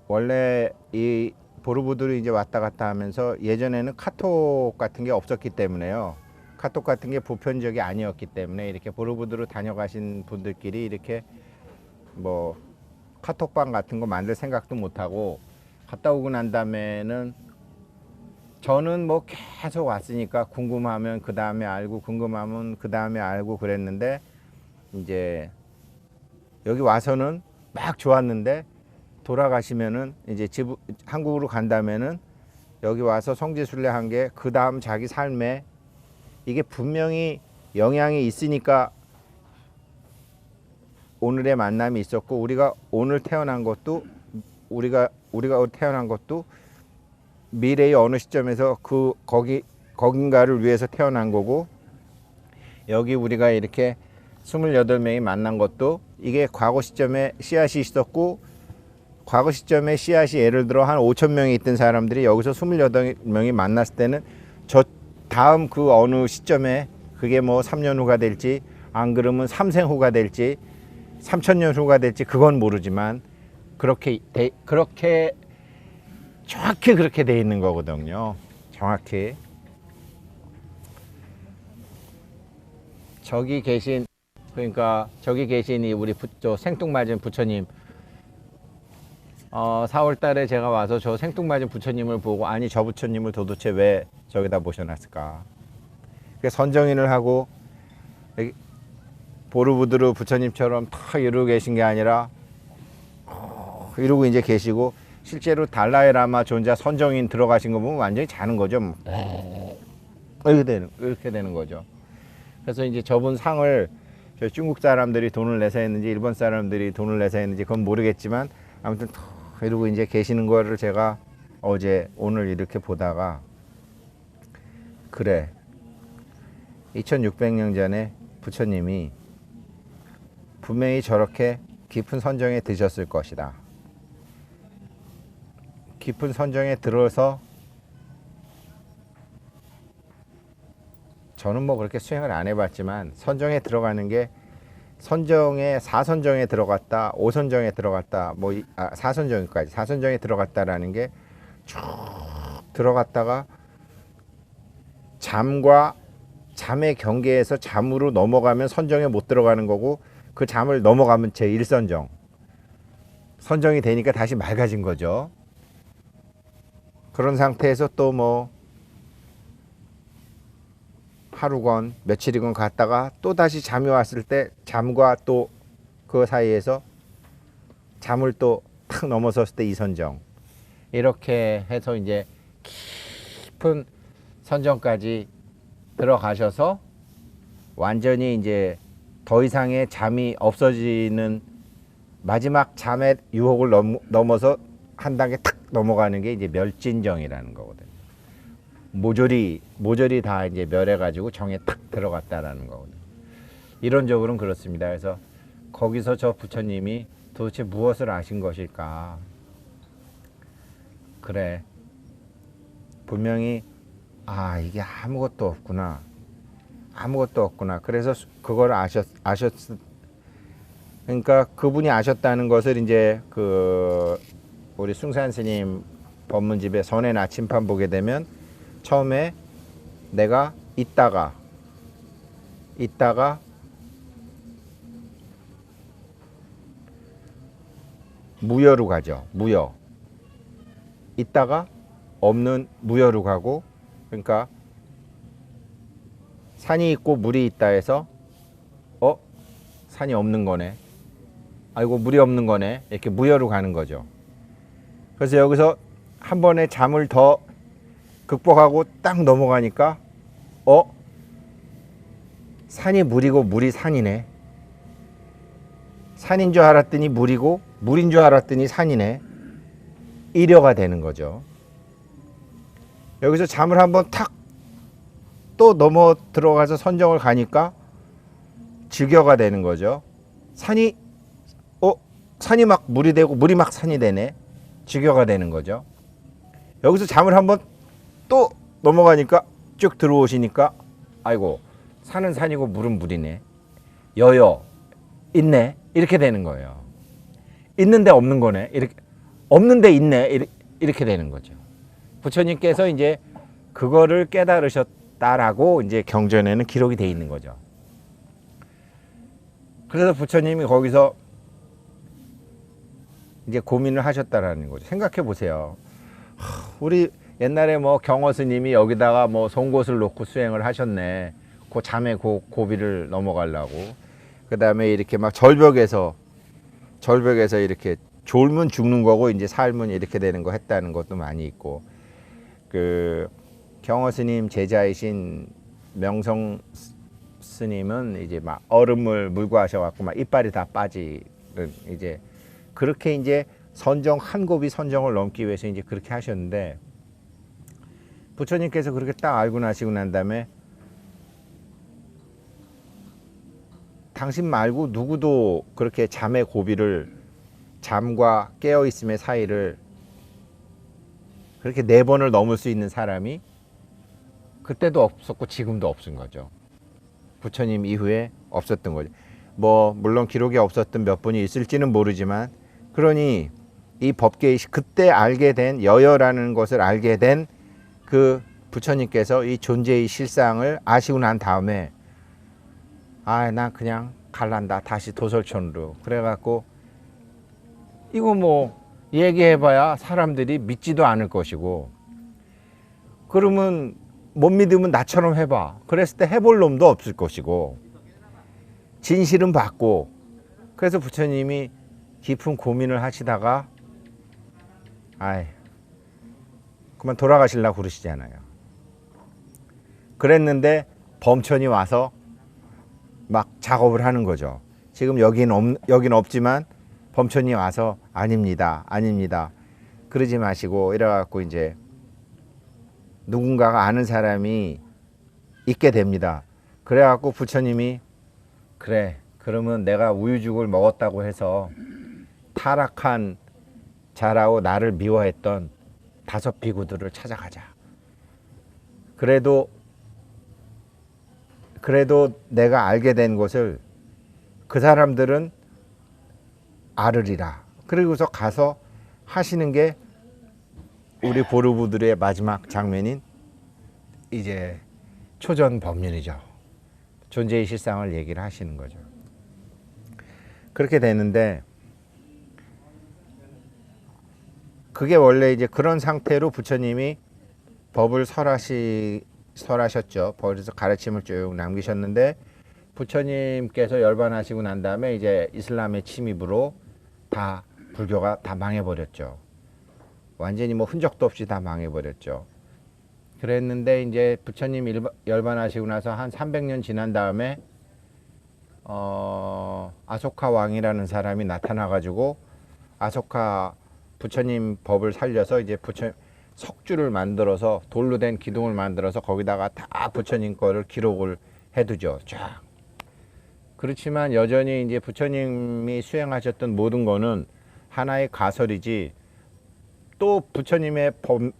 원래 이 보르부드로 이제 왔다 갔다 하면서 예전에는 카톡 같은 게 없었기 때문에요. 카톡 같은 게 보편적이 아니었기 때문에 이렇게 보르부드로 다녀가신 분들끼리 이렇게 뭐 카톡방 같은 거 만들 생각도 못 하고, 갔다 오고 난 다음에는 저는 뭐 계속 왔으니까 궁금하면 그 다음에 알고 궁금하면 그 다음에 알고 그랬는데, 이제 여기 와서는 막 좋았는데 돌아가시면은 이제 한국으로 간다면은 여기 와서 성지순례 한 게 그 다음 자기 삶에 이게 분명히 영향이 있으니까 오늘의 만남이 있었고, 우리가 오늘 태어난 것도 우리가 태어난 것도 미래의 어느 시점에서 거긴가를 위해서 태어난 거고, 여기 우리가 이렇게 28명이 만난 것도 이게 과거 시점에 씨앗이 있었고, 과거 시점에 씨앗이 예를 들어 한 5천 명이 있던 사람들이 여기서 28명이 만났을 때는 저 다음 그 어느 시점에 그게 뭐 3년 후가 될지, 안 그러면 3생 후가 될지, 3천년 후가 될지 그건 모르지만 그렇게 정확히 그렇게 돼 있는 거거든요. 정확히. 저기 계신, 그러니까 저기 계신 이 우리 저 생뚱맞은 부처님, 4월 달에 제가 와서 저 생뚱맞은 부처님을 보고, 아니 저 부처님을 도대체 왜 저기다 모셔놨을까. 선정인을 하고 보르부드르 부처님처럼 탁 이러고 계신 게 아니라 이러고 이제 계시고, 실제로 달라이 라마 존자 선정인 들어가신 거 보면 완전히 자는 거죠. 이렇게 되는 거죠. 그래서 이제 저분 상을 저 중국 사람들이 돈을 내서 했는지 일본 사람들이 돈을 내서 했는지 그건 모르겠지만, 아무튼 이러고 이제 계시는 거를 제가 오늘 이렇게 보다가, 그래, 2600년 전에 부처님이 분명히 저렇게 깊은 선정에 드셨을 것이다. 깊은 선정에 들어서, 저는 뭐 그렇게 수행을 안 해봤지만 선정에 들어가는 게, 선정에 4선정에 들어갔다, 5선정에 들어갔다, 뭐 4선정까지 4선정에 들어갔다라는 게 쭉 들어갔다가 잠의 경계에서 잠으로 넘어가면 선정에 못 들어가는 거고, 그 잠을 넘어가면 제1선정 선정이 되니까 다시 맑아진 거죠. 그런 상태에서 또 뭐 하루건 며칠이건 갔다가 또 다시 잠이 왔을 때, 잠과 또 그 사이에서 잠을 또 탁 넘어섰을 때 2선정, 이렇게 해서 이제 깊은 선정까지 들어가셔서 완전히 이제 더 이상의 잠이 없어지는 마지막 잠의 유혹을 넘어서 한 단계 탁 넘어가는 게 이제 멸진정이라는 거거든요. 모조리 다 이제 멸해가지고 정에 탁 들어갔다라는 거거든요. 이론적으로는 그렇습니다. 그래서 거기서 저 부처님이 도대체 무엇을 아신 것일까? 그래, 분명히 이게 아무것도 없구나. 그래서 그걸 그러니까 그분이 아셨다는 것을 이제 우리 숭산 스님 법문집에 선의 나침판 보게 되면, 처음에 내가 있다가 무여로 가죠. 무여. 있다가 없는 무여로 가고, 그러니까 산이 있고 물이 있다 해서 산이 없는 거네, 아이고 물이 없는 거네, 이렇게 무여로 가는 거죠. 그래서 여기서 한 번에 잠을 더 극복하고 딱 넘어가니까 산이 물이고 물이 산이네, 산인 줄 알았더니 물이고 물인 줄 알았더니 산이네, 일여가 되는 거죠. 여기서 잠을 한번 탁 또 넘어 들어가서 선정을 가니까 즉여가 되는 거죠. 산이 막 물이 되고 물이 막 산이 되네, 즉여가 되는 거죠. 여기서 잠을 한번 또 넘어가니까 쭉 들어오시니까, 아이고 산은 산이고 물은 물이네, 여여 있네, 이렇게 되는 거예요. 있는데 없는 거네, 이렇게. 없는데 있네. 이렇게 되는 거죠. 부처님께서 이제 그거를 깨달으셨다라고 이제 경전에는 기록이 돼 있는 거죠. 그래서 부처님이 거기서 이제 고민을 하셨다라는 거죠. 생각해 보세요. 우리 옛날에 뭐 경어 스님이 여기다가 뭐 송곳을 놓고 수행을 하셨네. 그 잠의 고비를 넘어가려고. 그 다음에 이렇게 막 절벽에서 이렇게 졸면 죽는 거고 이제 살면 이렇게 되는 거 했다는 것도 많이 있고, 그 경어 스님 제자이신 명성 스님은 이제 막 얼음을 물고 하셔갖고 막 이빨이 다 빠지는, 이제 그렇게 이제 선정 한 고비 선정을 넘기 위해서 이제 그렇게 하셨는데, 부처님께서 그렇게 딱 알고 나시고 난 다음에 당신 말고 누구도 그렇게 잠의 고비를, 잠과 깨어있음의 사이를 그렇게 4번을 넘을 수 있는 사람이 그때도 없었고 지금도 없은 거죠. 부처님 이후에 없었던 거죠. 뭐 물론 기록이 없었던 몇 분이 있을지는 모르지만, 그러니 이 법계의 그때 알게 된, 여여라는 것을 알게 된 그 부처님께서 이 존재의 실상을 아시고 난 다음에, 난 그냥 갈란다, 다시 도솔촌으로. 그래갖고 이거 뭐 얘기해봐야 사람들이 믿지도 않을 것이고, 그러면 못 믿으면 나처럼 해봐. 그랬을 때 해볼 놈도 없을 것이고, 진실은 받고. 그래서 부처님이 깊은 고민을 하시다가 그만 돌아가시려고 그러시잖아요. 그랬는데 범천이 와서 막 작업을 하는 거죠. 지금 여긴 없지만 범천이 와서 아닙니다, 그러지 마시고, 이래갖고 이제 누군가가 아는 사람이 있게 됩니다. 그래갖고 부처님이, 그래, 그러면 내가 우유죽을 먹었다고 해서 타락한 자라고 나를 미워했던 5 비구들을 찾아가자. 그래도 내가 알게 된 것을 그 사람들은 알으리라. 그리고서 가서 하시는 게 우리 보르부들의 마지막 장면인 이제 초전법륜이죠. 존재의 실상을 얘기를 하시는 거죠. 그렇게 되는데, 그게 원래 이제 그런 상태로 부처님이 법을 설하셨죠. 법에서 가르침을 쭉 남기셨는데, 부처님께서 열반하시고 난 다음에 이제 이슬람의 침입으로 다 불교가 다 망해버렸죠. 완전히 뭐 흔적도 없이 다 망해버렸죠. 그랬는데 이제 부처님 열반하시고 나서 한 300년 지난 다음에 아소카 왕이라는 사람이 나타나가지고, 아소카 부처님 법을 살려서 이제 석주를 만들어서, 돌로 된 기둥을 만들어서 거기다가 다 부처님 거를 기록을 해두죠. 쫙. 그렇지만 여전히 이제 부처님이 수행하셨던 모든 거는 하나의 가설이지, 또 부처님의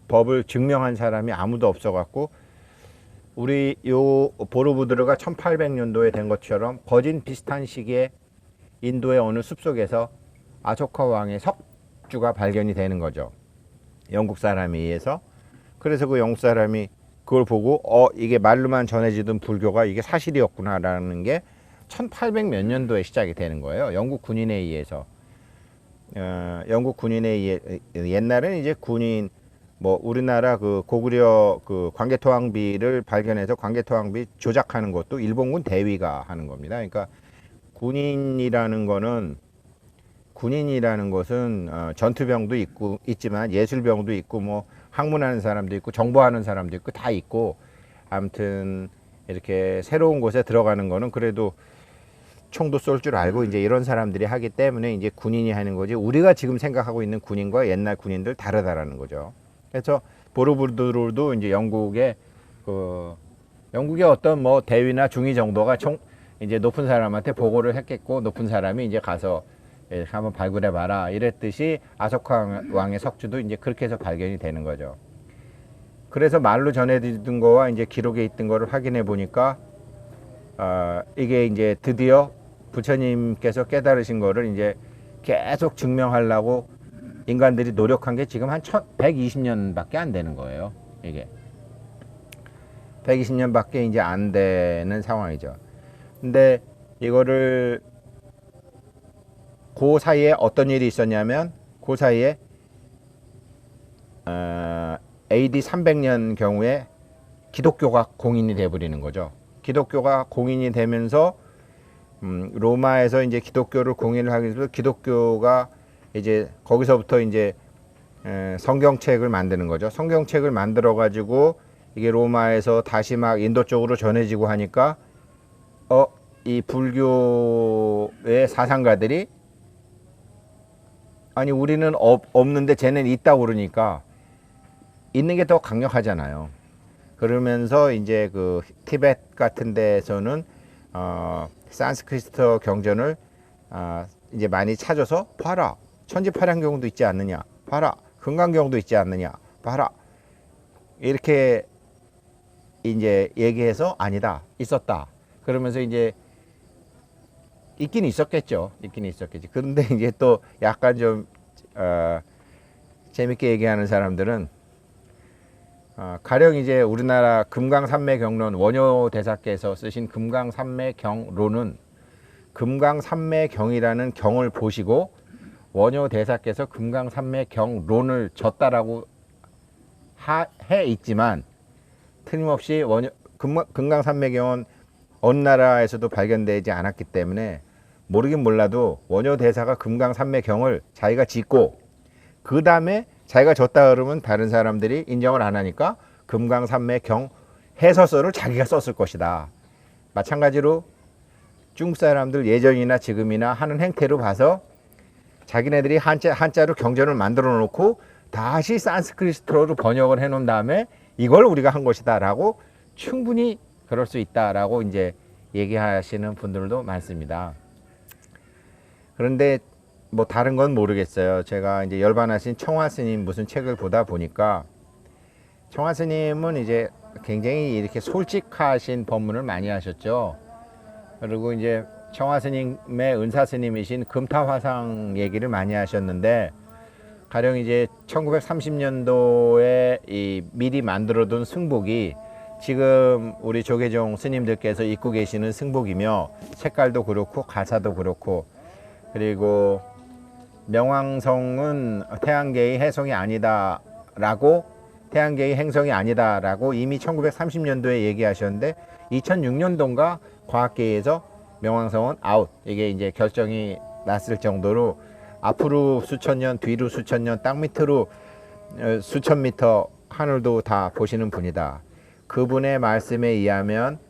법을 증명한 사람이 아무도 없어갖고, 우리 요 보르부드르가 1800년도에 된 것처럼 거진 비슷한 시기에 인도의 어느 숲속에서 아소카 왕의 석주가 발견이 되는 거죠. 영국 사람에 의해서. 그래서 그 영국 사람이 그걸 보고 이게 말로만 전해지던 불교가 이게 사실이었구나라는 게 1800 몇 년도에 시작이 되는 거예요. 영국 군인에 의해서. 영국 군인에 의해, 옛날에는 이제 군인, 뭐 우리나라 그 고구려 그 광개토왕비를 발견해서 광개토왕비 조작하는 것도 일본군 대위가 하는 겁니다. 그러니까 군인이라는 것은 전투병도 있지만 예술병도 있고, 뭐 학문하는 사람도 있고, 정보하는 사람도 있고, 다 있고, 아무튼 이렇게 새로운 곳에 들어가는 거는 그래도 총도 쏠 줄 알고 이제 이런 사람들이 하기 때문에 이제 군인이 하는 거지, 우리가 지금 생각하고 있는 군인과 옛날 군인들 다르다라는 거죠. 그래서 보르부드르도 이제 영국의 어떤 뭐 대위나 중위 정도가 이제 높은 사람한테 보고를 했겠고, 높은 사람이 이제 가서 한번 발굴해 봐라 이랬듯이 아소카 왕의 석주도 이제 그렇게 해서 발견이 되는 거죠. 그래서 말로 전해지던 거와 이제 기록에 있던 거를 확인해 보니까 이게 이제 드디어 부처님께서 깨달으신 거를 이제 계속 증명하려고 인간들이 노력한 게 지금 한 120년밖에 안 되는 거예요. 이게 120년밖에 이제 안 되는 상황이죠. 근데 이거를 그 사이에 어떤 일이 있었냐면 그 사이에 AD 300년 경우에 기독교가 공인이 돼버리는 거죠. 기독교가 공인이 되면서 로마에서 이제 기독교를 공인을 하기 위해서 기독교가 이제 거기서부터 이제 성경책을 만드는 거죠. 성경책을 만들어 가지고 이게 로마에서 다시 막 인도 쪽으로 전해지고 하니까 이 불교의 사상가들이 아니 우리는 없는데 쟤는 있다고 그러니까 있는 게 더 강력하잖아요. 그러면서 이제 그 티베트 같은 데서는 산스크리트 경전을 이제 많이 찾아서 봐라. 천지파량경도 있지 않느냐. 봐라. 금강경도 있지 않느냐. 봐라. 이렇게 이제 얘기해서 아니다. 있었다. 그러면서 이제 있긴 있었겠죠. 있긴 있었겠지. 그런데 이제 또 약간 좀 재밌게 얘기하는 사람들은 가령 이제 우리나라 금강산매경론 원효대사께서 쓰신 금강산매경론은 금강산매경이라는 경을 보시고 원효대사께서 금강산매경론을 졌다라고 해 있지만 틀림없이 금강산매경은 어느 나라에서도 발견되지 않았기 때문에 모르긴 몰라도 원효대사가 금강산매경을 자기가 짓고 그 다음에 자기가 졌다 그러면 다른 사람들이 인정을 안 하니까 금강산매경 해설서를 자기가 썼을 것이다. 마찬가지로 중국 사람들 예전이나 지금이나 하는 행태로 봐서 자기네들이 한자로 경전을 만들어 놓고 다시 산스크리트로 번역을 해 놓은 다음에 이걸 우리가 한 것이다 라고 충분히 그럴 수 있다라고 이제 얘기하시는 분들도 많습니다. 그런데 뭐 다른 건 모르겠어요. 제가 이제 열반하신 청화 스님 무슨 책을 보다 보니까 청화 스님은 이제 굉장히 이렇게 솔직하신 법문을 많이 하셨죠. 그리고 이제 청화 스님의 은사 스님이신 금타화상 얘기를 많이 하셨는데 가령 이제 1930년도에 이 미리 만들어둔 승복이 지금 우리 조계종 스님들께서 입고 계시는 승복이며 색깔도 그렇고 가사도 그렇고 그리고 명왕성은 태양계의 해성이 아니다라고 태양계의 행성이 아니다라고 이미 1930년도에 얘기하셨는데 2006년도인가 과학계에서 명왕성은 아웃 이게 이제 결정이 났을 정도로 앞으로 수천 년 뒤로 수천 년 땅 밑으로 수천 미터 하늘도 다 보시는 분이다. 그분의 말씀에 의하면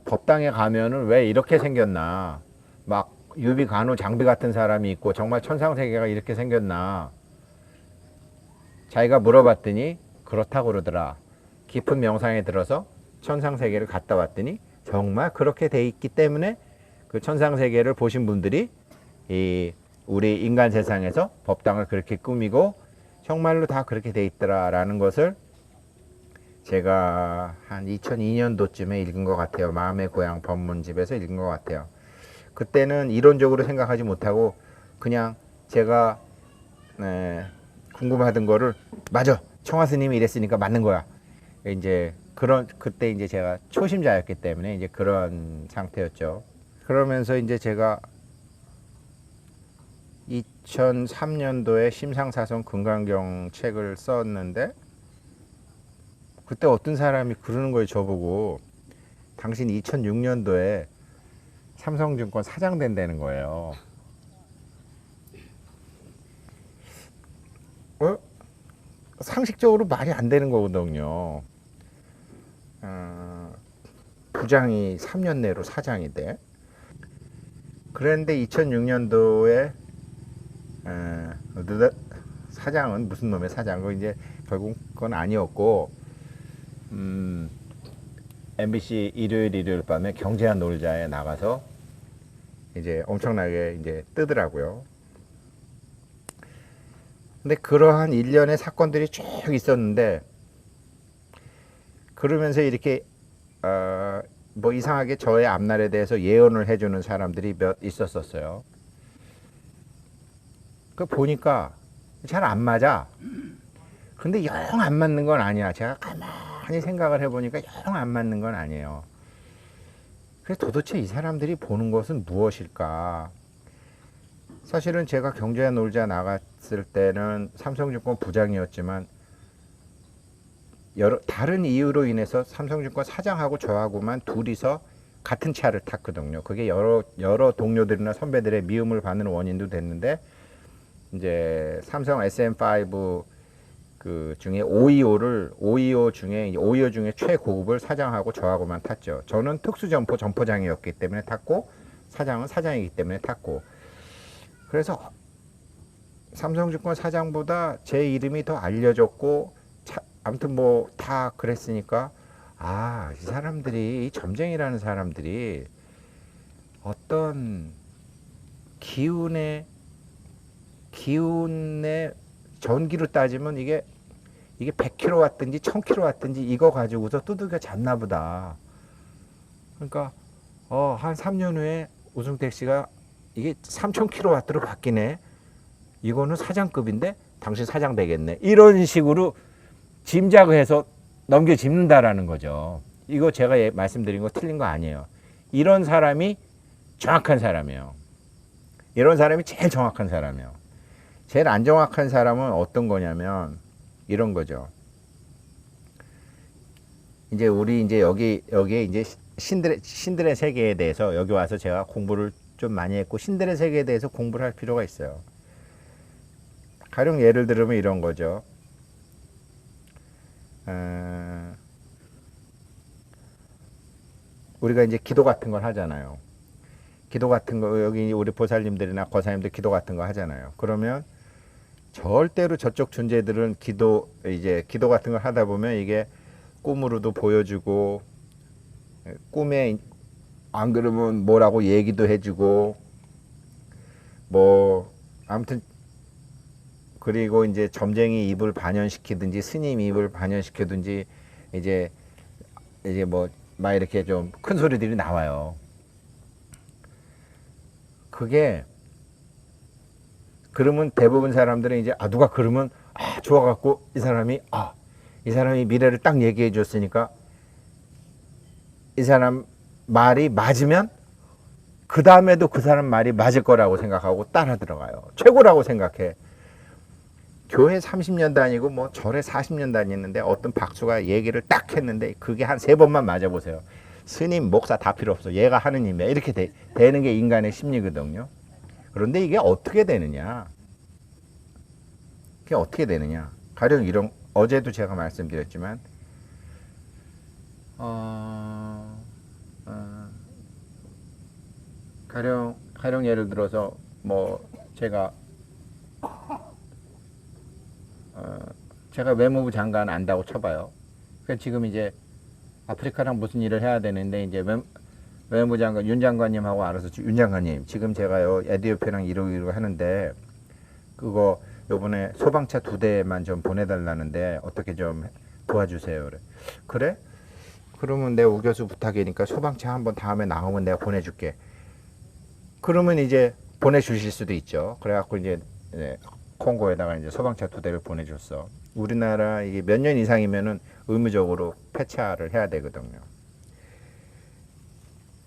법당에 가면은 왜 이렇게 생겼나 막 유비 간호 장비 같은 사람이 있고 정말 천상세계가 이렇게 생겼나 자기가 물어봤더니 그렇다고 그러더라. 깊은 명상에 들어서 천상세계를 갔다 왔더니 정말 그렇게 돼 있기 때문에 그 천상세계를 보신 분들이 이 우리 인간 세상에서 법당을 그렇게 꾸미고 정말로 다 그렇게 돼 있더라라는 것을 제가 한 2002년도쯤에 읽은 것 같아요. 마음의 고향 법문집에서 읽은 것 같아요. 그때는 이론적으로 생각하지 못하고 그냥 제가 궁금하던 거를 맞아 청화 스님이 이랬으니까 맞는 거야. 이제 그때 이제 제가 초심자였기 때문에 이제 그런 상태였죠. 그러면서 이제 제가 2003년도에 심상사성 금강경 책을 썼는데 그때 어떤 사람이 그러는 거예요. 저보고 당신 2006년도에 삼성증권 사장 된다는 거예요. 상식적으로 말이 안 되는 거거든요. 부장이 3년 내로 사장이 돼. 그런데 2006년도에 사장은 무슨 놈의 사장? 이제 결국 그건 아니었고 MBC 일요일 밤에 경제한 놀자에 나가서 이제 엄청나게 이제 뜨더라고요. 근데 그러한 일련의 사건들이 쭉 있었는데 그러면서 이렇게 뭐 이상하게 저의 앞날에 대해서 예언을 해주는 사람들이 몇 있었어요. 그 보니까 잘 안 맞아. 근데 영 안 맞는 건 아니야. 제가 가만히 생각을 해보니까 영 안 맞는 건 아니에요. 그래서 도대체 이 사람들이 보는 것은 무엇일까? 사실은 제가 경제와 놀자 나갔을 때는 삼성증권 부장이었지만 다른 이유로 인해서 삼성증권 사장하고 저하고만 둘이서 같은 차를 탔거든요. 그게 여러 동료들이나 선배들의 미움을 받는 원인도 됐는데, 이제 삼성 SM5 그 중에 525 중에 최고급을 사장하고 저하고만 탔죠. 저는 특수점포 점포장이었기 때문에 탔고, 사장은 사장이기 때문에 탔고, 그래서 삼성증권 사장보다 제 이름이 더 알려졌고, 아무튼 뭐 다 그랬으니까, 아, 이 사람들이, 이 점쟁이라는 사람들이 어떤 기운의 전기로 따지면 이게 100km 왔든지 1000km 왔든지 이거 가지고서 두들겨 잡나 보다. 그러니까 한 3년 후에 우승택 씨가 이게 3000kW로 바뀌네. 이거는 사장급인데 당신 사장 되겠네. 이런 식으로 짐작을 해서 넘겨짚는다라는 거죠. 이거 제가 말씀드린 거 틀린 거 아니에요. 이런 사람이 정확한 사람이에요. 이런 사람이 제일 정확한 사람이에요. 제일 안 정확한 사람은 어떤 거냐면 이런 거죠. 이제 우리 이제 여기에 이제 신들의 세계에 대해서 여기 와서 제가 공부를 좀 많이 했고, 신들의 세계에 대해서 공부를 할 필요가 있어요. 가령 예를 들면 이런 거죠. 우리가 이제 기도 같은 걸 하잖아요. 기도 같은 거, 여기 우리 보살님들이나 거사님들 기도 같은 거 하잖아요. 그러면 절대로 저쪽 존재들은 기도 같은 걸 하다 보면 이게 꿈으로도 보여주고, 꿈에 안 그러면 뭐라고 얘기도 해주고, 뭐 아무튼, 그리고 이제 점쟁이 입을 반연시키든지 스님 입을 반연시키든지 이제 뭐 막 이렇게 좀 큰 소리들이 나와요. 그게 그러면 대부분 사람들은 이제 누가 그러면 좋아갖고 이 사람이 미래를 딱 얘기해 줬으니까 이 사람 말이 맞으면 그 다음에도 그 사람 말이 맞을 거라고 생각하고 따라 들어가요. 최고라고 생각해. 교회 30년 다니고 뭐 절에 40년 다니는데 어떤 박수가 얘기를 딱 했는데 그게 한 3번만 맞아보세요. 스님, 목사 다 필요 없어. 얘가 하느님이야. 이렇게 되는 게 인간의 심리거든요. 그런데 이게 어떻게 되느냐? 가령 이런, 어제도 제가 말씀드렸지만, 가령 예를 들어서 뭐 제가 외무부 장관 안다고 쳐봐요. 그러니까 지금 이제 아프리카랑 무슨 일을 해야 되는데 이제 외무부 장관 윤 장관님하고 알아서 윤 장관님 지금 제가요 에티오피아랑 이러고 하는데 그거 요번에 소방차 2대만 좀 보내달라는데 어떻게 좀 도와주세요. 그래? 그러면 내 우교수 부탁이니까 소방차 한번 다음에 나오면 내가 보내줄게. 그러면 이제 보내주실 수도 있죠. 그래갖고 이제 콩고에다가 이제 소방차 2대를 보내줬어. 우리나라 이게 몇 년 이상이면은 의무적으로 폐차를 해야 되거든요.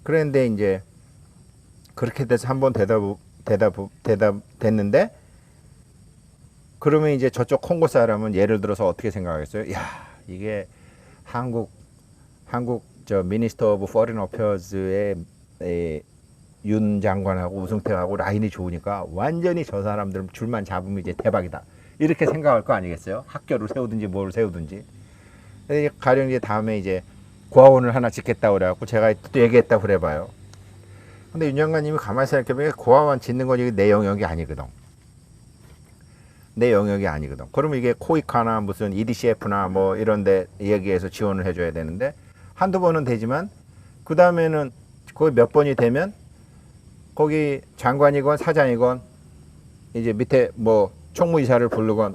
그런데 이제 그렇게 돼서 한번 됐는데, 그러면 이제 저쪽 콩고 사람은 예를 들어서 어떻게 생각하겠어요? 야, 이게 한국 저 미니스터 오브 포린 어페어즈의 윤 장관하고 우승택하고 라인이 좋으니까 완전히 저 사람들은 줄만 잡으면 이제 대박이다. 이렇게 생각할 거 아니겠어요? 학교를 세우든지 뭘 세우든지. 가령 이제 다음에 이제 고아원을 하나 짓겠다고 그래갖고 제가 또 얘기했다고 그래봐요. 근데 윤 장관님이 가만히 생각해보니까 고아원 짓는 건 이게 내 영역이 아니거든. 그러면 이게 코이카나 무슨 EDCF나 뭐 이런 데 얘기해서 지원을 해줘야 되는데 한두 번은 되지만 그 다음에는 거기 몇 번이 되면 거기 장관이건 사장이건 이제 밑에 뭐 총무이사를 부르건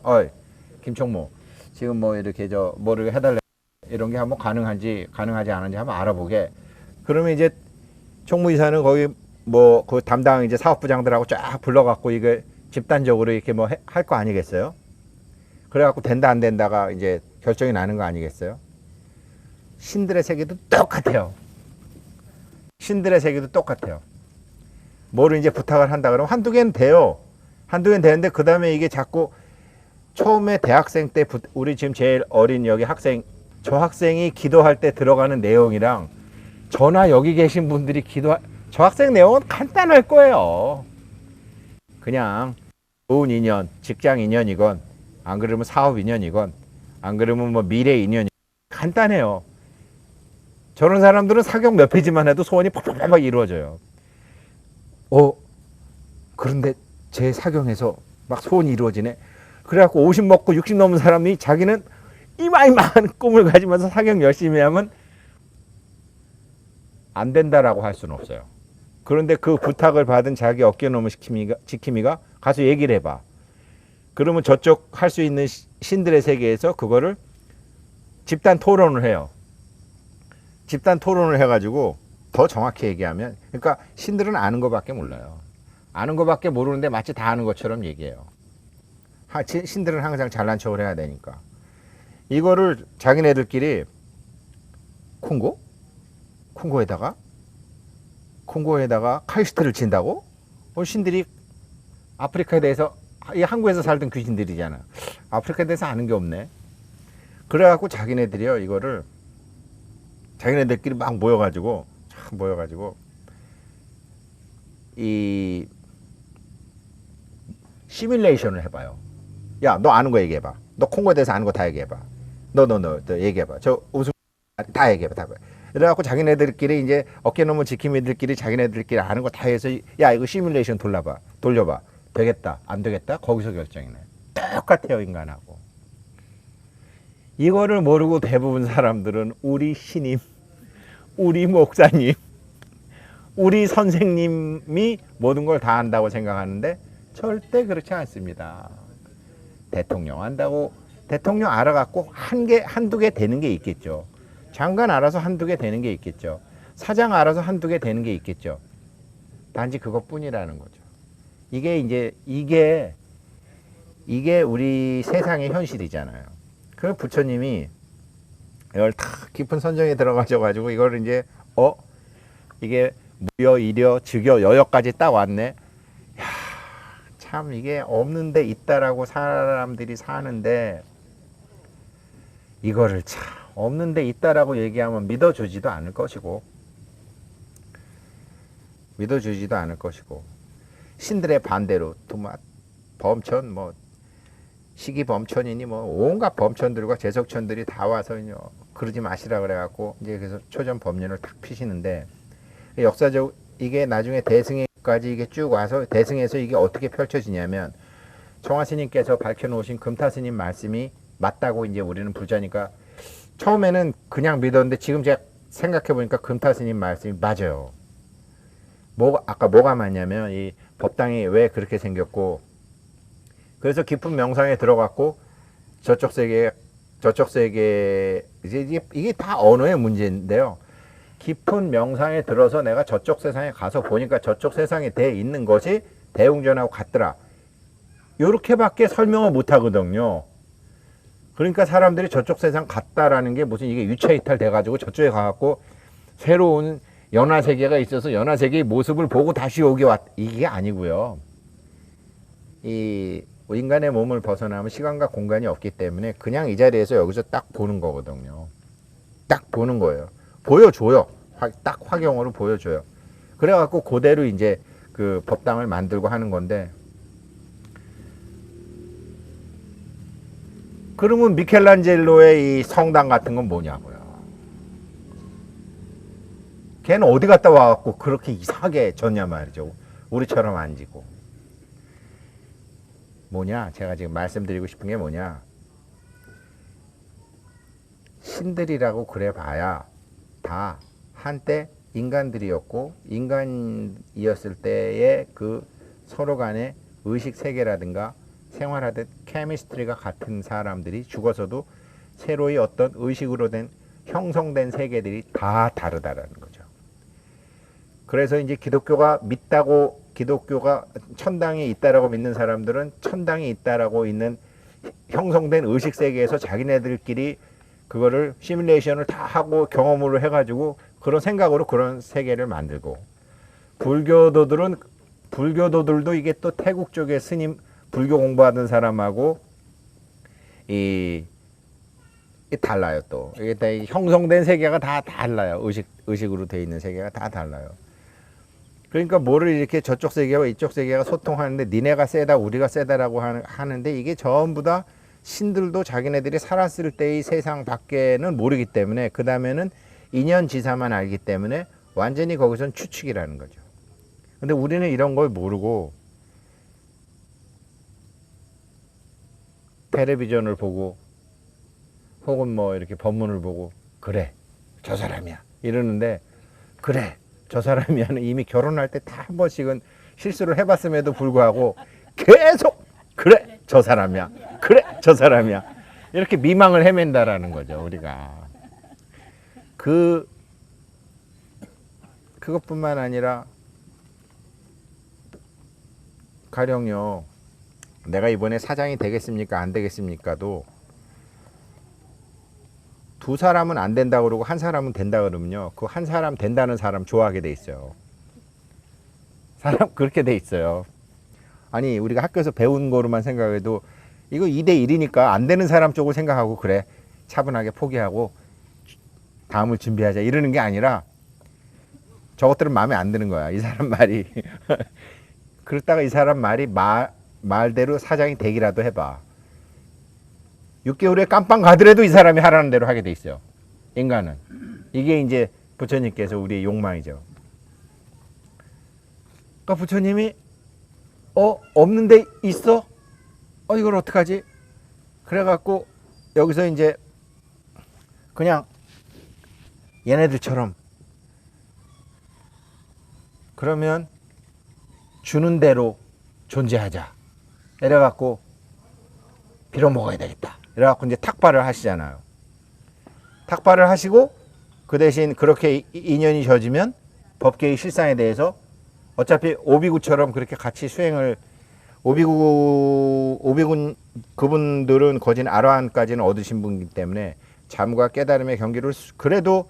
김총무 지금 뭐 이렇게 뭐를 해달래 이런 게 한번 가능하지 않은지 한번 알아보게. 그러면 이제 총무이사는 거기 뭐 그 담당 이제 사업부장들하고 쫙 불러갖고 이게 저 좀 해달래. 그러면 이제 그 사업부장들이 쫙 불러갖고 이게 저 좀 해달래. 그러면 이제 그 사업부장들이 쫙 불러갖고 이게 저 좀 해달래. 그러면 이제 그 사업부장들이 쫙 불러갖고 이게 집단적으로 이렇게 뭐 할 거 아니겠어요? 그래갖고 된다 안 된다가 이제 결정이 나는 거 아니겠어요? 신들의 세계도 똑같아요. 신들의 세계도 똑같아요. 뭐를 이제 부탁을 한다 그러면 한두 개는 돼요. 한두 개는 되는데 그 다음에 이게 자꾸 처음에 대학생 때 우리 지금 제일 어린 여기 학생, 저 학생이 기도할 때 들어가는 내용이랑 저나 여기 계신 분들이 저 학생 내용은 간단할 거예요. 그냥 좋은 인연, 직장 인연이건 안 그러면 사업 인연이건 안 그러면 뭐 미래 인연이 간단해요. 저런 사람들은 사경 몇 페이지만 해도 소원이 팍팍팍 이루어져요. 그런데 제 사경에서 막 소원이 이루어지네. 그래갖고 50 먹고 60 넘은 사람이 자기는 이마이마한 꿈을 가지면서 사경 열심히 하면 안 된다라고 할 수는 없어요. 그런데 그 부탁을 받은 자기 어깨너머 지킴이가 가서 얘기를 해봐. 그러면 저쪽 할 수 있는 신들의 세계에서 그거를 집단 토론을 해요. 집단 토론을 해가지고 더 정확히 얘기하면, 그러니까 신들은 아는 것밖에 몰라요. 아는 것밖에 모르는데 마치 다 아는 것처럼 얘기해요. 신들은 항상 잘난 척을 해야 되니까. 이거를 자기네들끼리 콩고에다가 카이스트를 친다고? 신들이 아프리카에 대해서, 이 한국에서 살던 귀신들이잖아. 아프리카에 대해서 아는 게 없네. 그래갖고 자기네들이요, 이거를 자기네들끼리 막 모여가지고 이 시뮬레이션을 해봐요. 야, 너 아는 거 얘기해봐. 너 콩고에 대해서 아는 거 다 얘기해봐. 너 얘기해봐. 저 우승 다 얘기해봐. 다. 그래갖고 자기네들끼리 이제 어깨너머 지킴이들끼리 자기네들끼리 아는 거 다 해서, 야, 이거 시뮬레이션 돌려봐. 되겠다, 안 되겠다, 거기서 결정이네. 똑같아요, 인간하고. 이거를 모르고 대부분 사람들은 우리 신임, 우리 목사님, 우리 선생님이 모든 걸 다 안다고 생각하는데 절대 그렇지 않습니다. 대통령 안다고, 대통령 알아갖고 한두 개 되는 게 있겠죠. 장관 알아서 한두 개 되는 게 있겠죠. 사장 알아서 한두 개 되는 게 있겠죠. 단지 그것뿐이라는 거죠. 이게 우리 세상의 현실이잖아요. 그 부처님이 이걸 다 깊은 선정에 들어가셔가지고 이걸 이제 이게 무여, 이려, 즉여, 여여까지 딱 왔네. 야, 참 이게 없는데 있다라고 사람들이 사는데 이거를 참 없는데 있다라고 얘기하면 믿어주지도 않을 것이고 신들의 반대로 도마 범천 뭐 시기 범천이니 뭐 온갖 범천들과 재석천들이 다 와서 그러지 마시라 그래갖고 이제 그래서 초전 법륜을 탁 피시는데, 역사적 이게 나중에 대승에까지 이게 쭉 와서 대승에서 이게 어떻게 펼쳐지냐면 청화스님께서 밝혀놓으신 금타스님 말씀이 맞다고 이제 우리는 부자니까 처음에는 그냥 믿었는데 지금 제가 생각해보니까 금타스님 말씀이 맞아요. 아까 뭐가 맞냐면 이 법당이 왜 그렇게 생겼고, 그래서 깊은 명상에 들어갔고 저쪽 세계 이게 다 언어의 문제인데요. 깊은 명상에 들어서 내가 저쪽 세상에 가서 보니까 저쪽 세상에 돼 있는 것이 대웅전하고 같더라. 요렇게밖에 설명을 못 하거든요. 그러니까 사람들이 저쪽 세상 같다라는 게 무슨 이게 유체이탈 돼가지고 저쪽에 가갖고 새로운 연화세계가 있어서 연화세계의 모습을 보고 다시 여기 이게 아니고요. 이 인간의 몸을 벗어나면 시간과 공간이 없기 때문에 그냥 이 자리에서 여기서 딱 보는 거거든요. 딱 보는 거예요. 보여줘요. 딱 화경으로 보여줘요. 그래갖고 그대로 이제 그 법당을 만들고 하는 건데, 그러면 미켈란젤로의 이 성당 같은 건 뭐냐고요. 걔는 어디 갔다 와갖고 그렇게 이상하게 졌냐 말이죠. 우리처럼 안 지고. 제가 지금 말씀드리고 싶은 게 뭐냐. 신들이라고 그래 봐야 다 한때 인간들이었고, 인간이었을 때의 그 서로 간의 의식 세계라든가 생활하듯 케미스트리가 같은 사람들이 죽어서도 새로이 어떤 의식으로 된 형성된 세계들이 다 다르다라는 거죠. 그래서 이제 기독교가 믿다고 기독교가 천당이 있다라고 믿는 사람들은 천당이 있다라고 있는 형성된 의식 세계에서 자기네들끼리 그거를 시뮬레이션을 다 하고 경험으로 해가지고 그런 생각으로 그런 세계를 만들고, 불교도들도 이게 또 태국 쪽의 스님 불교 공부하던 사람하고 이 달라요. 또 이게 다 형성된 세계가 다 달라요. 의식으로 돼 있는 세계가 다 달라요. 그러니까 뭐를 이렇게 저쪽 세계와 이쪽 세계가 소통하는데 니네가 세다 우리가 세다라고 하는데 이게 전부 다 신들도 자기네들이 살았을 때의 세상 밖에는 모르기 때문에, 그 다음에는 인연지사만 알기 때문에 완전히 거기선 추측이라는 거죠. 근데 우리는 이런 걸 모르고 텔레비전을 보고 혹은 뭐 이렇게 법문을 보고 그래 저 사람이야 이러는데, 그래 저 사람이야는 이미 결혼할 때 다 한 번씩은 실수를 해봤음에도 불구하고 계속 그래 저 사람이야 그래 저 사람이야 이렇게 미망을 헤맨다라는 거죠. 우리가 그것뿐만 아니라 가령요, 내가 이번에 사장이 되겠습니까 안 되겠습니까도 두 사람은 안 된다 그러고 한 사람은 된다 그러면요, 그 한 사람 된다는 사람 좋아하게 돼 있어요. 사람 그렇게 돼 있어요. 아니 우리가 학교에서 배운 거로만 생각해도 이거 2대1이니까 안 되는 사람 쪽을 생각하고 그래 차분하게 포기하고 다음을 준비하자 이러는 게 아니라 저것들은 마음에 안 드는 거야 이 사람 말이. 그러다가 이 사람 말이 말대로 사장이 되기라도 해봐. 6개월에 깜빵 가더라도 이 사람이 하라는 대로 하게 돼 있어요. 인간은. 이게 이제 부처님께서 우리의 욕망이죠. 그러니까 부처님이 없는데 있어? 이걸 어떡하지? 그래갖고 여기서 이제 그냥 얘네들처럼 그러면 주는 대로 존재하자 이래갖고 빌어먹어야 되겠다 이래갖고 이제 탁발을 하시잖아요. 탁발을 하시고 그 대신 그렇게 인연이 져지면 법계의 실상에 대해서 어차피 오비구처럼 그렇게 같이 수행을, 오비군 그분들은 거진 아라한까지는 얻으신 분이기 때문에 잠과 깨달음의 경기를 그래도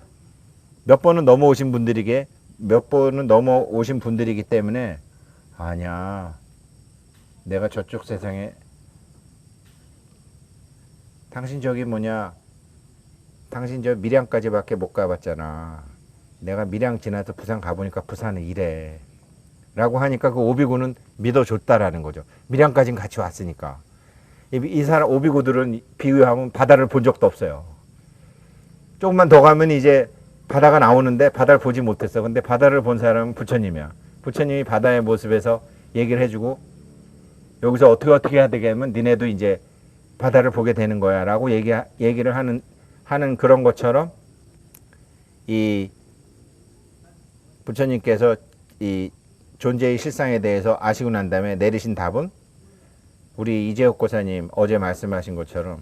몇 번은 넘어오신 분들이기 때문에, 아니야 내가 저쪽 세상에 당신 당신 저 밀양까지밖에 못 가봤잖아. 내가 밀양 지나서 부산 가보니까 부산은 이래 라고 하니까 그 오비구는 믿어줬다라는 거죠. 밀양까지는 같이 왔으니까. 이 사람 오비구들은 비유하면 바다를 본 적도 없어요. 조금만 더 가면 이제 바다가 나오는데 바다를 보지 못했어. 근데 바다를 본 사람은 부처님이야. 부처님이 바다의 모습에서 얘기를 해주고 여기서 어떻게 해야 되겠냐면 니네도 이제 바다를 보게 되는 거야 라고 얘기를 하는 그런 것처럼 이 부처님께서 이 존재의 실상에 대해서 아시고 난 다음에 내리신 답은 우리 이재옥 고사님 어제 말씀하신 것처럼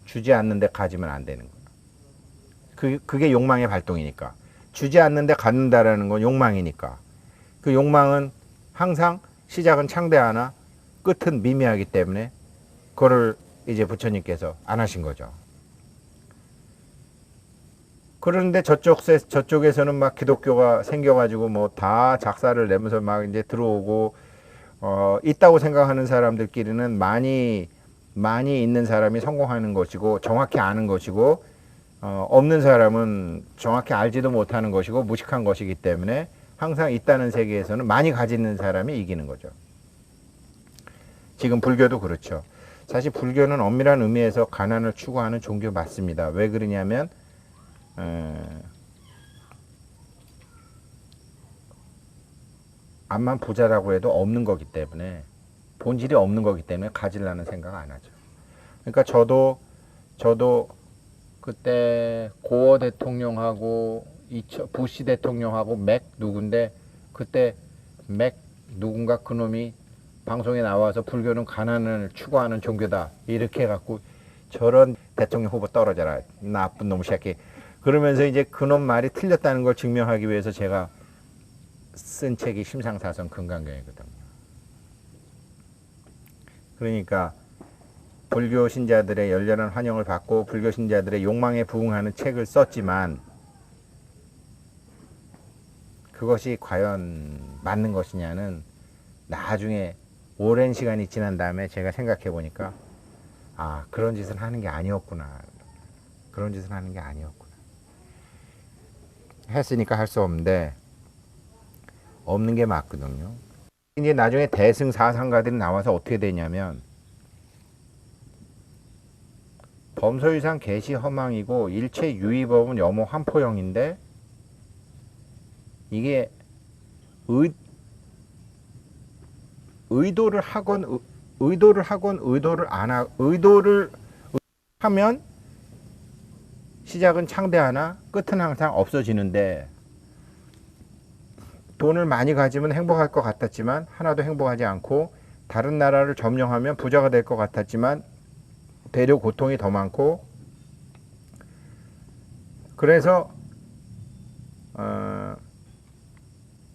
주지 않는데 가지면 안 되는 거예요. 그게 욕망의 발동이니까. 주지 않는데 갖는다라는 건 욕망이니까. 그 욕망은 항상 시작은 창대하나 끝은 미미하기 때문에 그거를 이제 부처님께서 안 하신 거죠. 그런데 저쪽에서는 막 기독교가 생겨가지고 뭐 다 작사를 내면서 막 이제 들어오고, 있다고 생각하는 사람들끼리는 많이 있는 사람이 성공하는 것이고, 정확히 아는 것이고, 없는 사람은 정확히 알지도 못하는 것이고, 무식한 것이기 때문에 항상 있다는 세계에서는 많이 가지는 사람이 이기는 거죠. 지금 불교도 그렇죠. 사실 불교는 엄밀한 의미에서 가난을 추구하는 종교 맞습니다. 왜 그러냐면, 암만 부자라고 해도 없는 거기 때문에, 본질이 없는 거기 때문에 가지려는 생각 안 하죠. 그러니까 저도 그때 고어 대통령하고 부시 대통령하고 맥 누군데, 그때 맥 누군가 그놈이 방송에 나와서 불교는 가난을 추구하는 종교다 이렇게 해갖고 저런 대통령 후보 떨어져라 나쁜 놈 새끼 그러면서 이제 그놈 말이 틀렸다는 걸 증명하기 위해서 제가 쓴 책이 심상사선 금강경이거든요. 그러니까 불교 신자들의 열렬한 환영을 받고 불교 신자들의 욕망에 부응하는 책을 썼지만 그것이 과연 맞는 것이냐는 나중에 오랜 시간이 지난 다음에 제가 생각해 보니까 아, 그런 짓을 하는 게 아니었구나. 그런 짓을 하는 게 아니었구나. 했으니까 할 수 없는데 없는 게 맞거든요. 이제 나중에 대승사상가들이 나와서 어떻게 되냐면 범소유상 개시 허망이고 일체 유의법은 염호 한포형인데 이게 의도를 하건 의도를 안 하, 의도를 하면 시작은 창대하나 끝은 항상 없어지는데 돈을 많이 가지면 행복할 것 같았지만 하나도 행복하지 않고 다른 나라를 점령하면 부자가 될 것 같았지만 되려 고통이 더 많고 그래서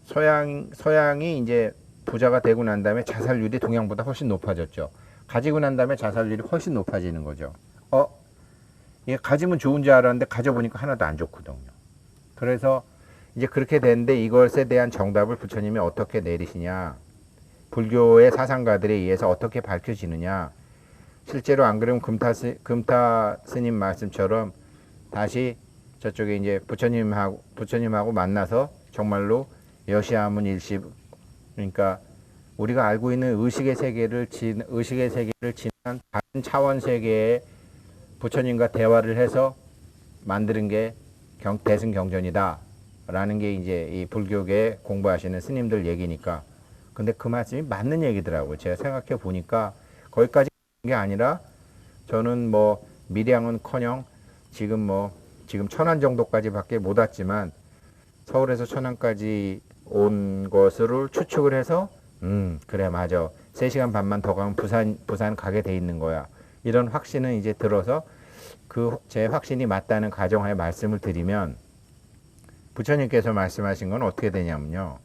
서양이 이제 부자가 되고 난 다음에 자살률이 동양보다 훨씬 높아졌죠. 가지고 난 다음에 자살률이 훨씬 높아지는 거죠. 이게 가지면 좋은 줄 알았는데 가져보니까 하나도 안 좋거든요. 그래서 이제 그렇게 되는데 이것에 대한 정답을 부처님이 어떻게 내리시냐, 불교의 사상가들에 의해서 어떻게 밝혀지느냐. 실제로 안 그러면 금타 스님 말씀처럼 다시 저쪽에 이제 부처님하고 만나서 정말로 여시아문 일시, 그러니까 우리가 알고 있는 의식의 세계를 지난 다른 차원 세계에 부처님과 대화를 해서 만드는 게 대승경전이다 라는 게 이제 이 불교계 공부하시는 스님들 얘기니까. 근데 그 말씀이 맞는 얘기더라고요. 제가 생각해 보니까 거기까지 게 아니라 저는 뭐 밀양은커녕 지금 천안 정도까지밖에 못 왔지만 서울에서 천안까지 온 것을 추측을 해서 그래 맞아 3시간 반만 더 가면 부산 가게 돼 있는 거야. 이런 확신은 이제 들어서 그 제 확신이 맞다는 가정하에 말씀을 드리면 부처님께서 말씀하신 건 어떻게 되냐면요.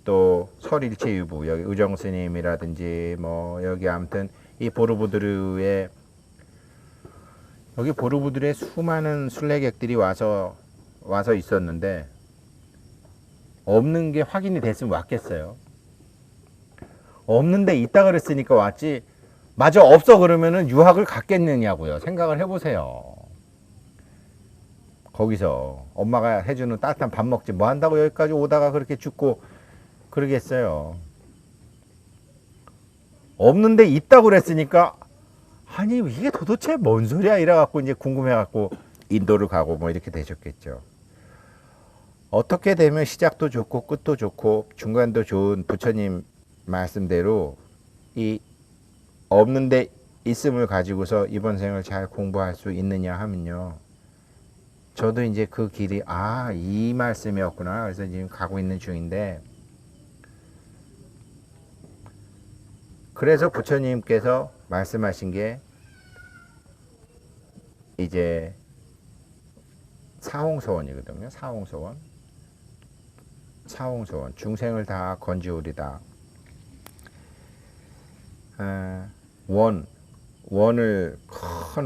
또 설일체유부 여기 의정스님이라든지 뭐 여기 아무튼 이 보르부드르의 여기 보르부드르에 수많은 순례객들이 와서 있었는데 없는 게 확인이 됐으면 왔겠어요. 없는데 있다 그랬으니까 왔지. 마저 없어 그러면은 유학을 갔겠느냐고요. 생각을 해보세요. 거기서 엄마가 해주는 따뜻한 밥 먹지 뭐 한다고 여기까지 오다가 그렇게 죽고 그러겠어요. 없는데 있다고 그랬으니까 아니 이게 도대체 뭔 소리야 이래갖고 이제 궁금해갖고 인도를 가고 뭐 이렇게 되셨겠죠. 어떻게 되면 시작도 좋고 끝도 좋고 중간도 좋은 부처님 말씀대로 이 없는데 있음을 가지고서 이번 생을 잘 공부할 수 있느냐 하면요. 저도 이제 그 길이 이 말씀이었구나. 그래서 지금 가고 있는 중인데 그래서 부처님께서 말씀하신 게 이제 사홍소원이거든요. 사홍소원 중생을 다 건지우리다. 큰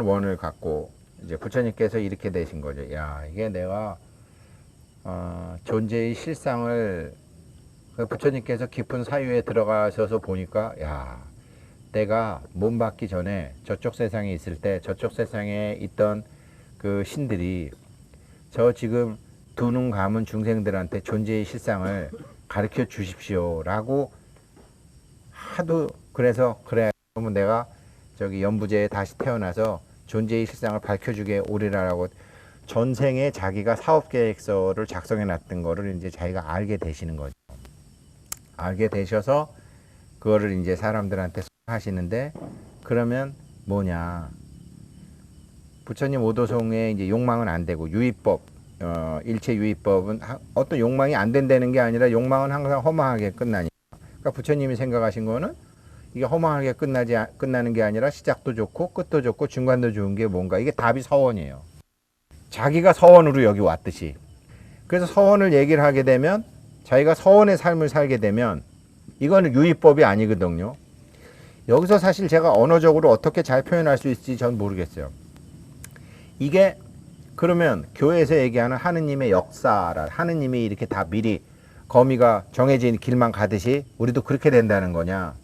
원을 갖고 이제 부처님께서 이렇게 되신 거죠. 야 이게 내가 존재의 실상을 부처님께서 깊은 사유에 들어가셔서 보니까 야 내가 몸 받기 전에 저쪽 세상에 있을 때 저쪽 세상에 있던 그 신들이 저 지금 두 눈 감은 중생들한테 존재의 실상을 가르쳐 주십시오 라고 하도 그래서 그래 그러면 내가 저기 연부제에 다시 태어나서 존재의 실상을 밝혀주게 오리라라고 전생에 자기가 사업계획서를 작성해 놨던 거를 이제 자기가 알게 되시는 거죠. 알게 되셔서 그거를 이제 사람들한테 하시는데 그러면 뭐냐 부처님 오도송에 이제 욕망은 안 되고 유의법 일체 유의법은 어떤 욕망이 안 된다는 게 아니라 욕망은 항상 허망하게 끝나니까 그러니까 부처님이 생각하신 거는 이게 허망하게 끝나는 게 아니라 시작도 좋고 끝도 좋고 중간도 좋은 게 뭔가 이게 답이 서원이에요. 자기가 서원으로 여기 왔듯이. 그래서 서원을 얘기를 하게 되면 자기가 서원의 삶을 살게 되면 이거는 유의법이 아니거든요. 여기서 사실 제가 언어적으로 어떻게 잘 표현할 수 있을지 전 모르겠어요. 이게 그러면 교회에서 얘기하는 하느님의 역사라, 하느님이 이렇게 다 미리 거미가 정해진 길만 가듯이 우리도 그렇게 된다는 거냐?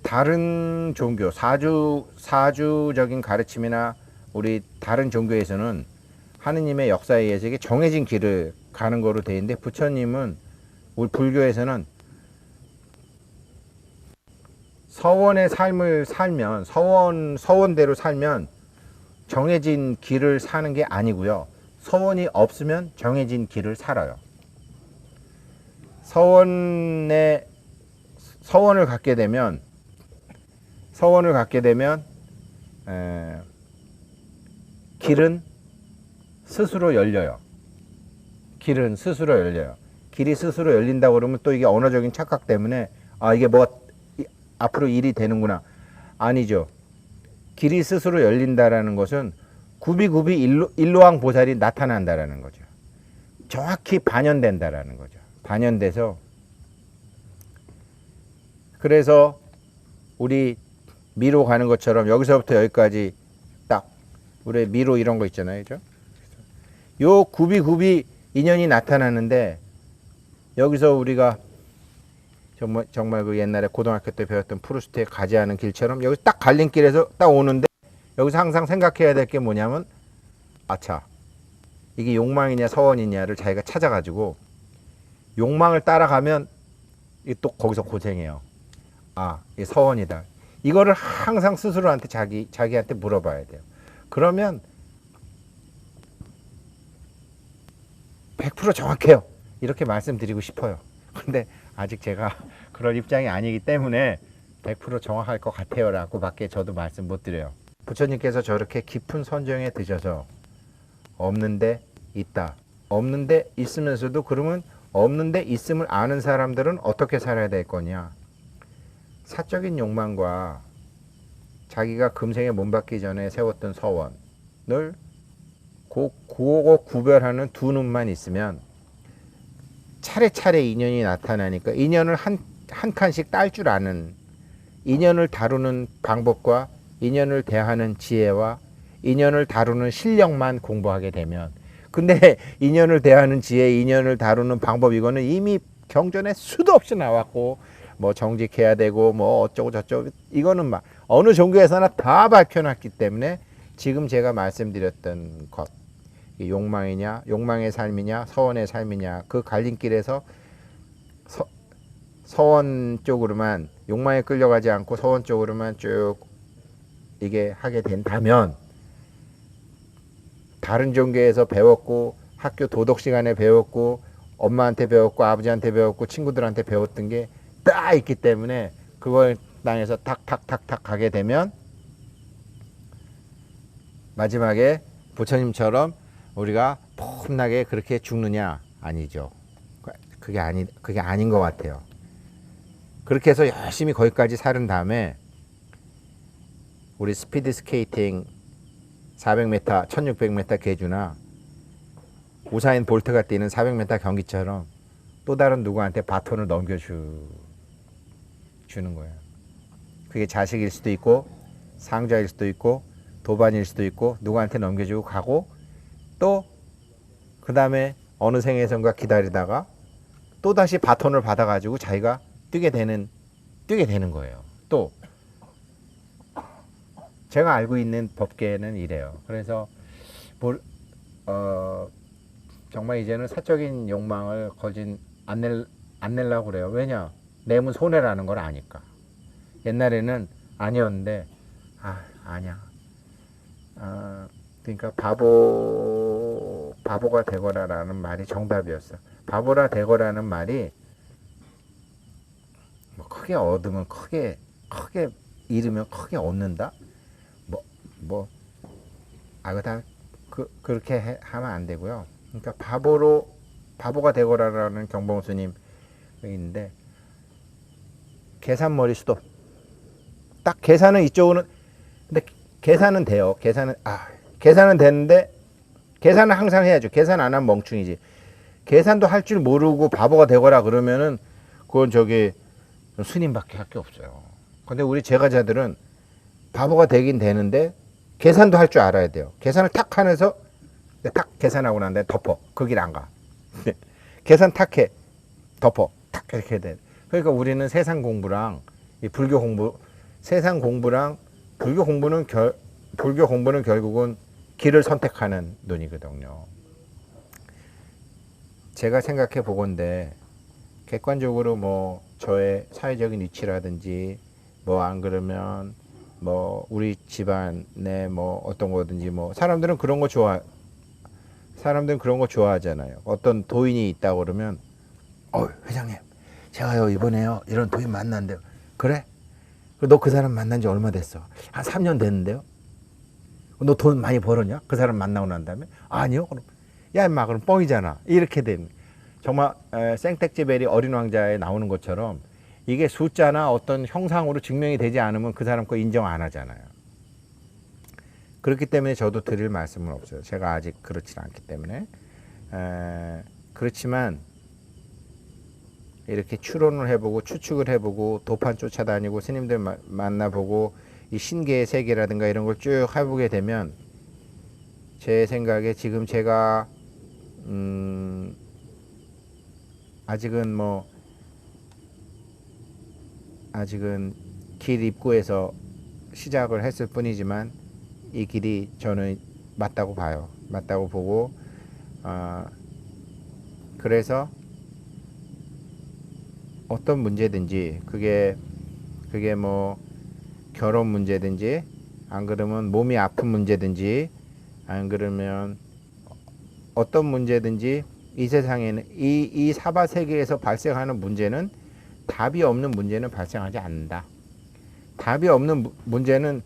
다른 종교, 사주적인 가르침이나 우리 다른 종교에서는 하느님의 역사에 의해서 이게 정해진 길을 가는 거로 돼 있는데, 부처님은 우리 불교에서는 서원의 삶을 살면, 서원대로 살면 정해진 길을 사는 게 아니고요. 서원이 없으면 정해진 길을 살아요. 서원을 갖게 되면 길은 스스로 열려요. 길은 스스로 열려요. 길이 스스로 열린다고 그러면 또 이게 언어적인 착각 때문에 이게 뭐 앞으로 일이 되는구나. 아니죠. 길이 스스로 열린다라는 것은 구비구비 일로왕 보살이 나타난다라는 거죠. 정확히 반영된다라는 거죠. 반영돼서, 그래서 우리 미로 가는 것처럼 여기서부터 여기까지 딱 우리 미로 이런 거 있잖아요. 그죠? 요 구비구비 인연이 나타나는데, 여기서 우리가 정말 그 옛날에 고등학교 때 배웠던 프루스트의 가지 않은 길처럼 여기 딱 갈림길에서 딱 오는데, 여기서 항상 생각해야 될 게 뭐냐면, 아차, 이게 욕망이냐 서원이냐를 자기가 찾아가지고 욕망을 따라가면 또 거기서 고생해요. 이게 서원이다. 이거를 항상 스스로한테 자기한테 물어봐야 돼요. 그러면 100% 정확해요. 이렇게 말씀드리고 싶어요. 근데 아직 제가 그런 입장이 아니기 때문에 100% 정확할 것 같아요 라고 밖에 저도 말씀 못 드려요. 부처님께서 저렇게 깊은 선정에 드셔서 없는데 있다, 없는데 있으면서도, 그러면 없는데 있음을 아는 사람들은 어떻게 살아야 될 거냐? 사적인 욕망과 자기가 금생에 몸받기 전에 세웠던 서원을 그거 구별하는 두 눈만 있으면 차례차례 인연이 나타나니까, 인연을 한 칸씩 딸 줄 아는, 인연을 다루는 방법과 인연을 대하는 지혜와 인연을 다루는 실력만 공부하게 되면, 근데 인연을 대하는 지혜, 인연을 다루는 방법, 이거는 이미 경전에 수도 없이 나왔고, 뭐 정직해야 되고 뭐 어쩌고 저쩌고, 이거는 막 어느 종교에서나 다 밝혀놨기 때문에 지금 제가 말씀드렸던 것, 욕망이냐, 욕망의 삶이냐, 서원의 삶이냐, 그 갈림길에서 서원 쪽으로만, 욕망에 끌려가지 않고 서원 쪽으로만 쭉 이게 하게 된다면, 다른 종교에서 배웠고, 학교 도덕 시간에 배웠고, 엄마한테 배웠고, 아버지한테 배웠고, 친구들한테 배웠던 게 딱 있기 때문에 그걸 땅에서 탁탁탁탁 가게 되면 마지막에 부처님처럼 우리가 폼나게 그렇게 죽느냐? 아니죠. 그게 아닌 것 같아요. 그렇게 해서 열심히 거기까지 사는 다음에 우리 스피드 스케이팅 400m, 1600m 계주나 우사인 볼트가 뛰는 400m 경기처럼 또 다른 누구한테 바톤을 넘겨주는 거예요. 그게 자식일 수도 있고, 상자일 수도 있고, 도반일 수도 있고, 누구한테 넘겨주고 가고, 또 그 다음에 어느 생에선가 기다리다가 또 다시 바톤을 받아가지고 자기가 뛰게 되는 거예요. 또 제가 알고 있는 법계는 이래요. 그래서 정말 이제는 사적인 욕망을 안 내려고 그래요. 왜냐? 내면 손해라는 걸 아니까. 옛날에는 아니었는데, 아니야. 그러니까 바보가 되거라라는 말이 정답이었어. 바보라 되거라는 말이 뭐 크게 얻으면 크게 잃으면 크게 얻는다. 그렇게 하면 안 되고요. 그러니까 바보가 되거라라는 경봉스님 있는데, 계산머리 수도 딱 계산은 이쪽으로는, 근데 계산은 돼요. 계산은 되는데 계산은 항상 해야죠. 계산 안 하면 멍충이지. 계산도 할 줄 모르고 바보가 되거라 그러면은 그건 저기 스님밖에 할 게 없어요. 근데 우리 제가자들은 바보가 되긴 되는데 계산도 할 줄 알아야 돼요. 계산을 탁 하면서 탁 계산하고 난 다음에 덮어. 그 길 안 가. 계산 탁 해. 덮어. 탁 이렇게 돼. 그러니까 우리는 세상 공부랑 이 불교 공부, 세상 공부랑 불교 공부는 결국은 길을 선택하는 논이거든요. 제가 생각해 보건데 객관적으로 뭐 저의 사회적인 위치라든지 뭐 안 그러면 뭐 우리 집안에 뭐 어떤 거든지 뭐 사람들은 그런 거 좋아하잖아요. 어떤 도인이 있다고 그러면 회장님 제가요 이번에요 이런 도인 만난대요. 그래? 너 그 사람 만난 지 얼마 됐어? 한 3년 됐는데요. 너 돈 많이 벌었냐? 그 사람 만나고 난 다음에 아니요. 그럼 야 임마 그럼 뻥이잖아. 이렇게 된 정말 생텍쥐베리 어린 왕자에 나오는 것처럼 이게 숫자나 어떤 형상으로 증명이 되지 않으면 그 사람 거 인정 안 하잖아요. 그렇기 때문에 저도 드릴 말씀은 없어요. 제가 아직 그렇지 않기 때문에. 그렇지만 이렇게 추론을 해보고 추측을 해보고 도판 쫓아다니고 스님들 만나보고 이 신계의 세계라든가 이런 걸 쭉 해보게 되면 제 생각에 지금 제가 아직은 길 입구에서 시작을 했을 뿐이지만 이 길이 저는 맞다고 봐요. 맞다고 보고 그래서 어떤 문제든지 그게 뭐 결혼 문제든지 안 그러면 몸이 아픈 문제든지 안 그러면 어떤 문제든지 이 세상에는 이 사바 세계에서 발생하는 문제는 답이 없는 문제는 발생하지 않는다. 답이 없는 문제는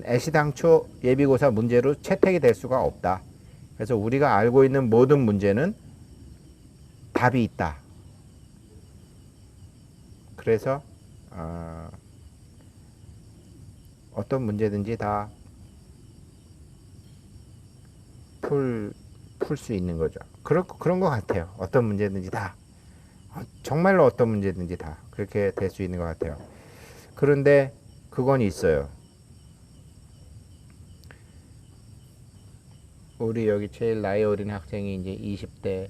애시당초 예비고사 문제로 채택이 될 수가 없다. 그래서 우리가 알고 있는 모든 문제는 답이 있다. 그래서 어떤 문제든지 다 풀 수 있는 거죠. 그런 것 같아요. 어떤 문제든지 다. 정말로 어떤 문제든지 다 그렇게 될 수 있는 것 같아요. 그런데 그건 있어요. 우리 여기 제일 나이 어린 학생이 이제 20대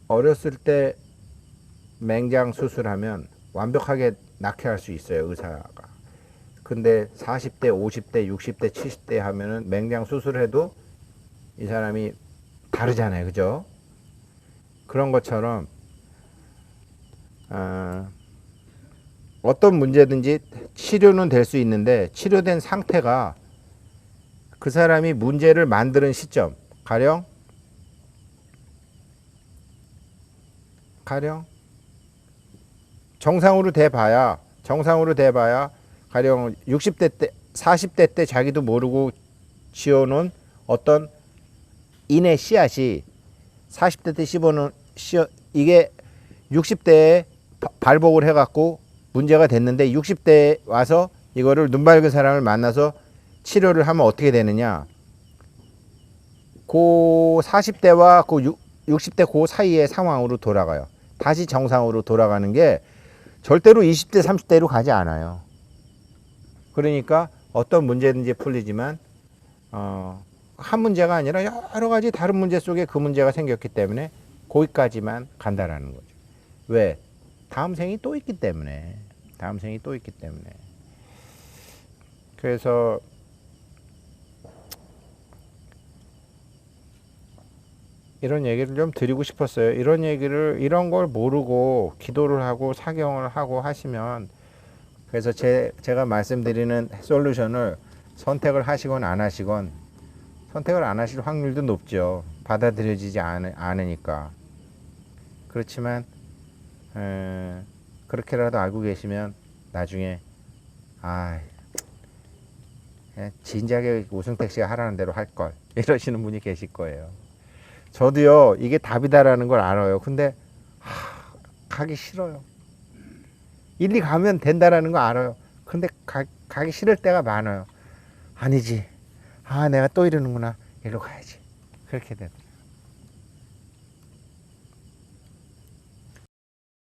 어렸을 때 맹장 수술하면 완벽하게 낙태할 수 있어요, 의사가. 근데 40대, 50대, 60대, 70대 하면은 맹장 수술해도 이 사람이 다르잖아요, 그죠? 그런 것처럼 어떤 문제든지 치료는 될 수 있는데 치료된 상태가 그 사람이 문제를 만드는 시점, 가령 정상으로 돼봐야 가령 60대 때 40대 때 자기도 모르고 지어놓은 어떤 인의 씨앗이 40대 때 씹어놓은 이게 60대에 발복을 해갖고 문제가 됐는데 60대에 와서 이거를 눈 밝은 사람을 만나서 치료를 하면 어떻게 되느냐. 그 40대와 그 60대 그 사이의 상황으로 돌아가요. 다시 정상으로 돌아가는 게 절대로 20대 30대로 가지 않아요. 그러니까 어떤 문제든지 풀리지만 한 문제가 아니라 여러 가지 다른 문제 속에 그 문제가 생겼기 때문에 거기까지만 간다라는 거죠. 왜? 다음 생이 또 있기 때문에. 그래서 이런 얘기를 좀 드리고 싶었어요. 이런 걸 모르고 기도를 하고 사경을 하고 하시면, 그래서 제가 말씀드리는 솔루션을 선택을 하시건 안 하시건, 선택을 안 하실 확률도 높죠. 받아들여지지 않으니까. 그렇지만 그렇게라도 알고 계시면 나중에 진작에 우승택 씨가 하라는 대로 할 걸 이러시는 분이 계실 거예요. 저도요, 이게 답이다라는 걸 알아요. 근데 가기 싫어요. 일리 가면 된다라는 거 알아요. 근데 가기 싫을 때가 많아요. 아니지, 아 내가 또 이러는구나, 일로 가야지, 그렇게 되더라고요.